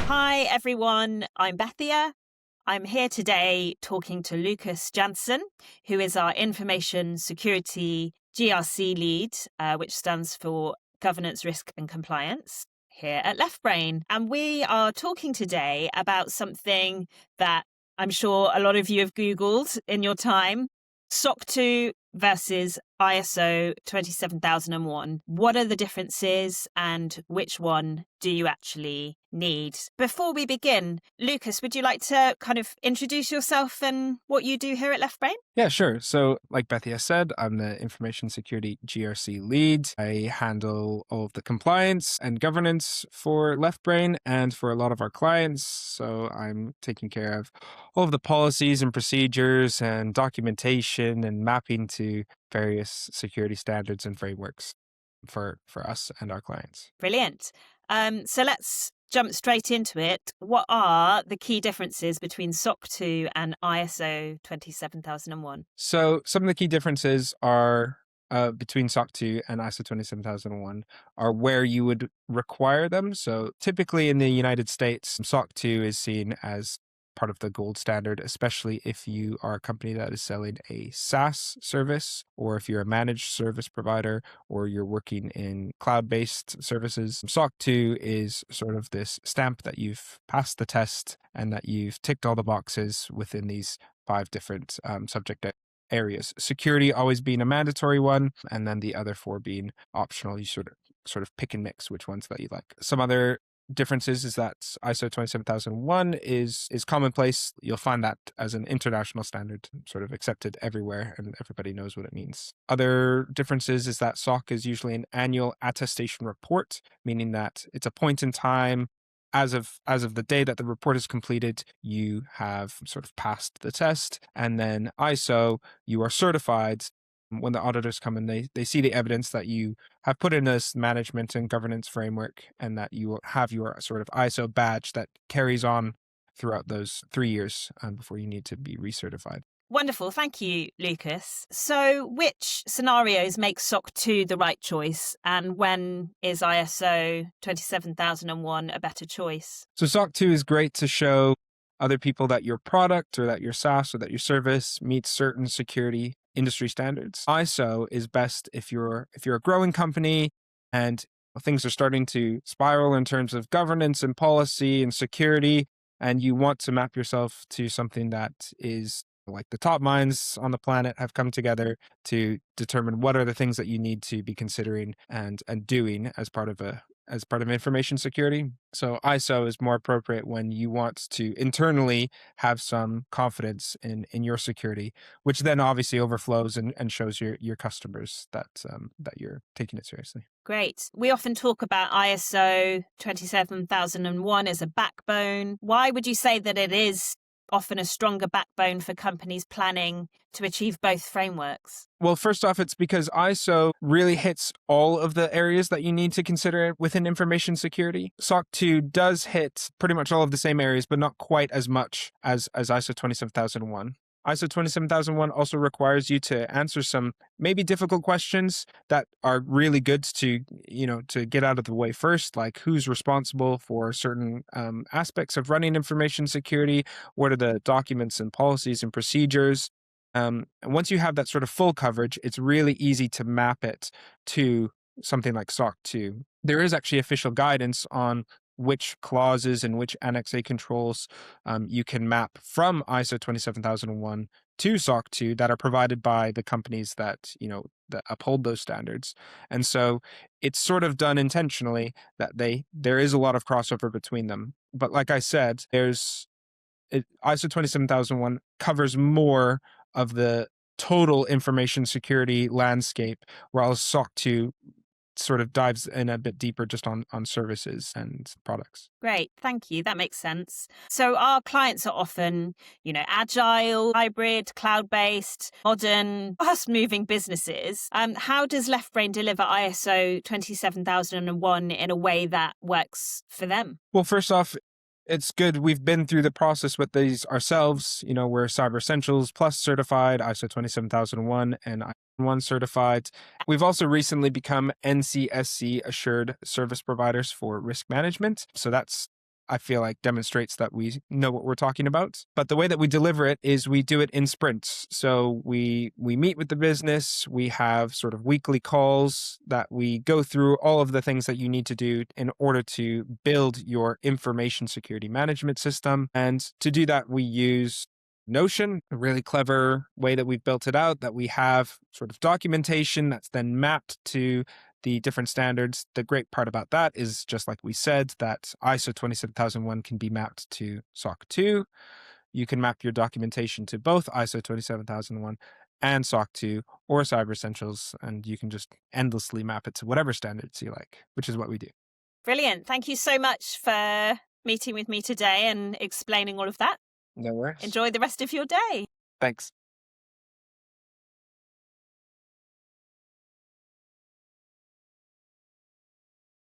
Hi, everyone. I'm Bethia. I'm here today talking to Lucas Jansen, who is our Information Security GRC lead, which stands for Governance, Risk and Compliance here at LeftBrain. And we are talking today about something that I'm sure a lot of you have Googled in your time, SOC 2 versus ISO 27001. What are the differences and which one do you actually need? Before we begin, Lucas, would you like to kind of introduce yourself and what you do here at LeftBrain? Yeah, sure. So like Bethia said, I'm the Information Security GRC lead. I handle all of the compliance and governance for LeftBrain and for a lot of our clients. So I'm taking care of all of the policies and procedures and documentation and mapping to various security standards and frameworks for us and our clients. Brilliant. So let's jump straight into it. What are the key differences between SOC 2 and ISO 27001? So some of the key differences are between SOC 2 and ISO 27001 are where you would require them. So typically in the United States, SOC 2 is seen as part of the gold standard, especially if you are a company that is selling a SaaS service, or if you're a managed service provider, or you're working in cloud-based services. SOC 2 is sort of this stamp that you've passed the test and that you've ticked all the boxes within these 5 different subject areas. Security always being a mandatory one, and then the other 4 being optional. You sort of pick and mix which ones that you like. Some other differences is that ISO 27001 is commonplace. You'll find that as an international standard, sort of accepted everywhere, and everybody knows what it means. Other differences is that SOC is usually an annual attestation report, meaning that it's a point in time. As of the day that the report is completed, you have sort of passed the test, and then ISO, you are certified. When the auditors come in, they see the evidence that you have put in this management and governance framework, and that you will have your sort of ISO badge that carries on throughout those 3 years before you need to be recertified. Wonderful. Thank you, Lucas. So which scenarios make SOC 2 the right choice, and when is ISO 27001 a better choice? So SOC 2 is great to show other people that your product or that your SaaS or that your service meets certain security industry standards. ISO is best if you're a growing company and things are starting to spiral in terms of governance and policy and security, and you want to map yourself to something that is like the top minds on the planet have come together to determine what are the things that you need to be considering and doing as part of information security. So ISO is more appropriate when you want to internally have some confidence in your security, which then obviously overflows and shows your customers that you're taking it seriously. Great. We often talk about ISO 27001 as a backbone. Why would you say that it is often a stronger backbone for companies planning to achieve both frameworks? Well, first off, it's because ISO really hits all of the areas that you need to consider within information security. SOC 2 does hit pretty much all of the same areas, but not quite as much as ISO 27001. ISO 27001 also requires you to answer some maybe difficult questions that are really good to get out of the way first, like who's responsible for certain aspects of running information security, what are the documents and policies and procedures. And once you have that sort of full coverage, it's really easy to map it to something like SOC 2. There is actually official guidance on which clauses and which Annex A controls you can map from ISO 27001 to SOC 2 that are provided by the companies that uphold those standards. And so it's sort of done intentionally that there is a lot of crossover between them. But like I said, ISO 27001 covers more of the total information security landscape, whereas SOC 2 sort of dives in a bit deeper just on services and products. Great. Thank you. That makes sense. So our clients are often, agile, hybrid, cloud-based, modern, fast-moving businesses. How does LeftBrain deliver ISO 27001 in a way that works for them? Well, first off, it's good. We've been through the process with these ourselves. We're Cyber Essentials Plus certified, ISO 27001 and ISO certified. We've also recently become NCSC assured service providers for risk management. So that's I feel like demonstrates that we know what we're talking about. But the way that we deliver it is we do it in sprints. So we meet with the business, we have sort of weekly calls that we go through all of the things that you need to do in order to build your information security management system. And to do that, we use Notion, a really clever way that we've built it out, that we have sort of documentation that's then mapped to the different standards. The great part about that is, just like we said, that ISO 27001 can be mapped to SOC 2. You can map your documentation to both ISO 27001 and SOC 2 or Cyber Essentials, and you can just endlessly map it to whatever standards you like, which is what we do. Brilliant. Thank you so much for meeting with me today and explaining all of that. No worries. Enjoy the rest of your day. Thanks.